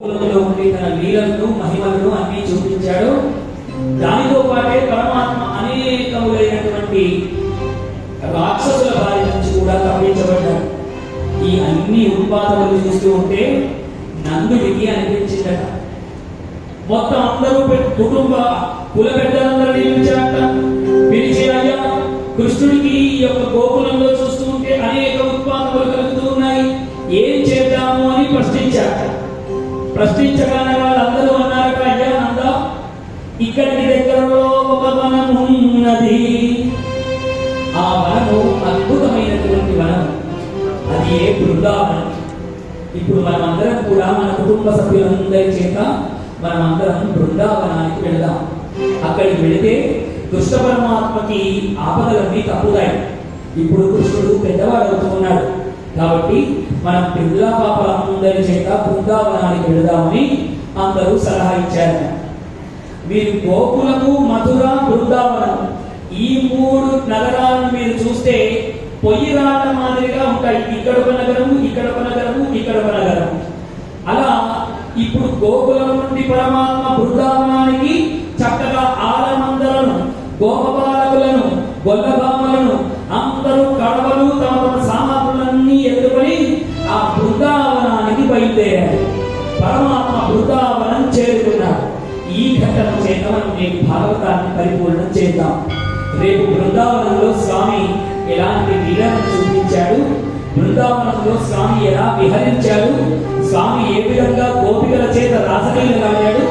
ఉండి తన లీలలను మహిమలను అన్ని చూపించాడు. దానితో పాటే పరమాత్మ అనేకములైనటువంటి రాక్షసుల బారి నుంచి కూడా తప్పించబడ్డాడు. ఈ అన్ని ఉత్పాదనలు చూస్తూ ఉంటే నందుడికి అనిపించిందట, మొత్తం అందరూ కుటుంబ కుల పెద్దలందరినీ పిలిచి అయ్యా కృష్ణుడికి ఈ యొక్క గోకులంలో చూస్తూ ఉంటే అనేక ఉత్పాదనలు కలుగుతూ ఉన్నాయి, ఏం చేద్దాము అని ప్రశ్నించారు. ప్రశ్నించగానే వాళ్ళందరూ అన్నారట, అయ్యా నంద, ఇక్కడికి దగ్గరలో ఒక వనం ఉన్నది. ఆ వనము అద్భుతమైనటువంటి వనం, అది ఏ బృందావనం. ఇప్పుడు మనమందరం కూడా మన కుటుంబ సభ్యులందరి చేత మనమందరం బృందావనానికి వెళదాం. అక్కడికి వెళితే కృష్ణ పరమాత్మకి ఆపదలన్నీ తప్పుతాయి. ఇప్పుడు కృష్ణుడు పెద్దవాడవుతున్నాడు కాబట్టి మనం పిల్ల పాపలందరి చేత బృందావనానికి వెళదామని అందరూ సలహా ఇచ్చారు. మీరు గోకులము, మధుర, బృందావనం ఈ మూడు నగరాలను మీరు చూస్తే పొయ్యి రాళ్ళ మాదిరిగా ఉంటాయి. ఇక్కడొక నగరము, ఇక్కడొక నగరము, ఇక్కడొక నగరం. అలా ఇప్పుడు గోకులం నుండి పరమాత్మ బృందావనానికి చక్కగా ఆలమందలను, గోపబాలకులను, గొల్లబామలను అందరూ కడవలు తమ తమ సామాగ్రులన్నీ ఎత్తుకొని ఆ బృందావనానికి బయలుదేరారు. పరమాత్మ బృందావనం చేరుకున్నాడు. ఈ ఘటన చేత మనం నేటి భాగవతాన్ని పరిపూర్ణం చేద్దాం. రేపు బృందావనంలో స్వామి ఎలాంటి లీలను చూపించాడు, బృందావనంలో స్వామి ఎలా విహరించాడు, స్వామి ఏ విధంగా గోపికల చేత రాసలీలలాడాడు,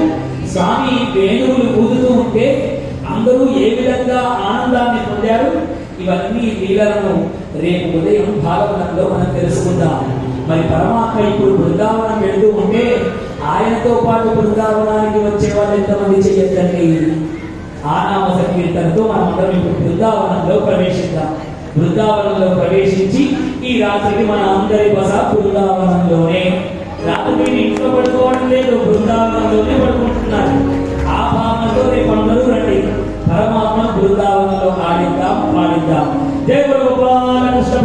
స్వామి వేణువులు ఊదుతూ ఉంటే అందరూ ఏ విధంగా ఆనందాన్ని పొందారు, ఇవన్నీ లీలలను రేపు ఉదయం భాగవతంలో మనం తెలుసుకుందాం. మరి పరమాత్మ ఇప్పుడు బృందావనం వెళుతూ ఉంటే ఆయనతో పాటు బృందావనానికి వచ్చే వాళ్ళు ఎంతమంది చేయొద్దండి. ఆ నామ సంకీర్తనతో మనం అందరం ఇప్పుడు బృందావనంలో ప్రవేశిద్దాం. బృందావనంలో ప్రవేశించి ఈ రాత్రికి మన అందరి బస బృందావనంలోనే. రాత్రి ఇంట్లో పడుకోవడం లేదు, బృందావనంలోనే పడుకుంటున్నారు. ఆ భావనతో రేపు అందరూ రండి, పరమాత్మ బృందావనంలో ఆడిద్దాం, పాడిద్దాం. జయ గోపాల కృష్ణ